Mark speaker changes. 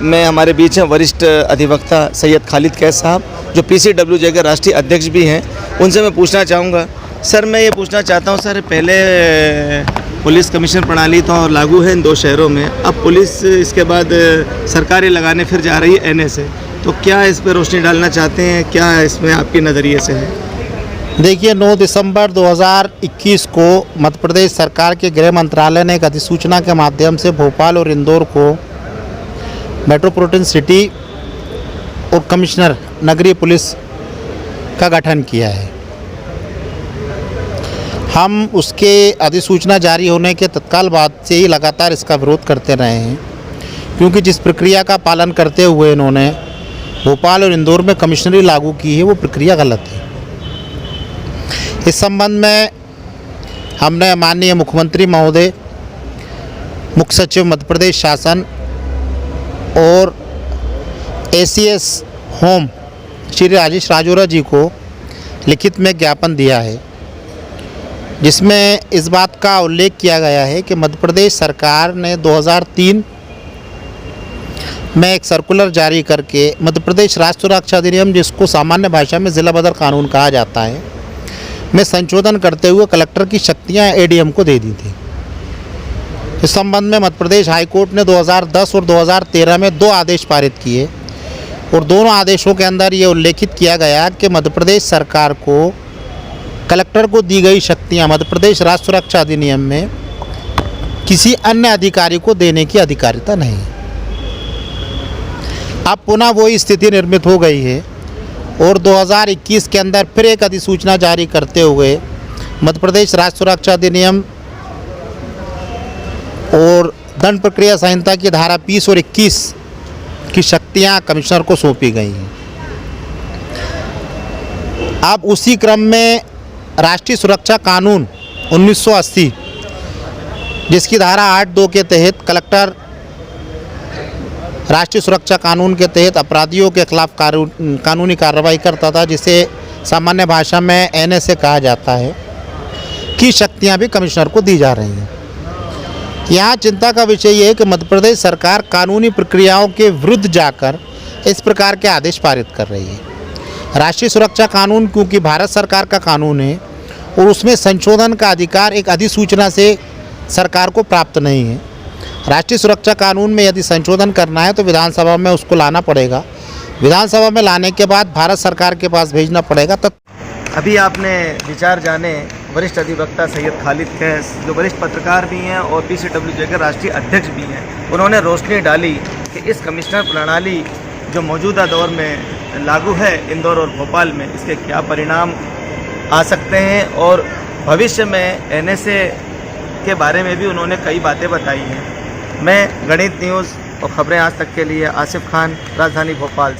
Speaker 1: में हमारे बीच हैं वरिष्ठ अधिवक्ता सैयद खालिद कैस साहब, जो PCWJ के राष्ट्रीय अध्यक्ष भी हैं। उनसे मैं पूछना चाहूँगा, सर मैं ये पूछना चाहता हूँ सर, पहले पुलिस कमिश्नर प्रणाली तो लागू है इन 2 शहरों में, अब पुलिस इसके बाद सरकारी लगाने फिर जा रही है NA से, तो क्या इस पर रोशनी डालना चाहते हैं, क्या इसमें आपके नज़रिए से है?
Speaker 2: देखिए, 9 दिसंबर 2021 को मध्य प्रदेश सरकार के गृह मंत्रालय ने एक अधिसूचना के माध्यम से भोपाल और इंदौर को मेट्रोपॉलिटन सिटी और कमिश्नर नगरीय पुलिस का गठन किया है। हम उसके अधिसूचना जारी होने के तत्काल बाद से ही लगातार इसका विरोध करते रहे हैं, क्योंकि जिस प्रक्रिया का पालन करते हुए इन्होंने भोपाल और इंदौर में कमिश्नरी लागू की है वो प्रक्रिया गलत है। इस संबंध में हमने माननीय मुख्यमंत्री महोदय, मुख्य सचिव मध्य प्रदेश शासन और ACS होम श्री राजेश राजौरा जी को लिखित में ज्ञापन दिया है, जिसमें इस बात का उल्लेख किया गया है कि मध्य प्रदेश सरकार ने 2003 में एक सर्कुलर जारी करके मध्य प्रदेश राष्ट्रीय सुरक्षा अधिनियम, जिसको सामान्य भाषा में ज़िला बदर कानून कहा जाता है, में संशोधन करते हुए कलेक्टर की शक्तियां ADM को दे दी थी। इस संबंध में मध्य प्रदेश हाईकोर्ट ने 2010 और 2013 में 2 आदेश पारित किए और दोनों आदेशों के अंदर ये उल्लेखित किया गया कि मध्य प्रदेश सरकार को कलेक्टर को दी गई शक्तियां मध्य प्रदेश राष्ट्रीय सुरक्षा अधिनियम में किसी अन्य अधिकारी को देने की अधिकारिता नहीं। अब पुनः वही स्थिति निर्मित हो गई है और 2021 के अंदर फिर एक अधिसूचना जारी करते हुए मध्य प्रदेश राष्ट्रीय सुरक्षा अधिनियम और दंड प्रक्रिया संहिता की धारा 20 और 21 की शक्तियां कमिश्नर को सौंपी गई हैं। अब उसी क्रम में राष्ट्रीय सुरक्षा कानून 1980, जिसकी धारा 8(2) के तहत कलेक्टर राष्ट्रीय सुरक्षा कानून के तहत अपराधियों के खिलाफ कानूनी कार्रवाई करता था, जिसे सामान्य भाषा में NSA कहा जाता है, की शक्तियां भी कमिश्नर को दी जा रही हैं। यहाँ चिंता का विषय ये है कि मध्य प्रदेश सरकार कानूनी प्रक्रियाओं के विरुद्ध जाकर इस प्रकार के आदेश पारित कर रही है। राष्ट्रीय सुरक्षा कानून क्योंकि भारत सरकार का कानून है और उसमें संशोधन का अधिकार एक अधिसूचना से सरकार को प्राप्त नहीं है। राष्ट्रीय सुरक्षा कानून में यदि संशोधन करना है तो विधानसभा में उसको लाना पड़ेगा, विधानसभा में लाने के बाद भारत सरकार के पास भेजना पड़ेगा। तब
Speaker 1: अभी आपने विचार जाने वरिष्ठ अधिवक्ता सैयद खालिद कैस, जो वरिष्ठ पत्रकार भी हैं और PCWJ के राष्ट्रीय अध्यक्ष भी हैं, उन्होंने रोशनी डाली कि इस कमिश्नर प्रणाली जो मौजूदा दौर में लागू है इंदौर और भोपाल में, इसके क्या परिणाम आ सकते हैं और भविष्य में NSA के बारे में भी उन्होंने कई बातें बताई हैं। मैं गणित न्यूज़ और ख़बरें आज तक के लिए आसिफ खान, राजधानी भोपाल।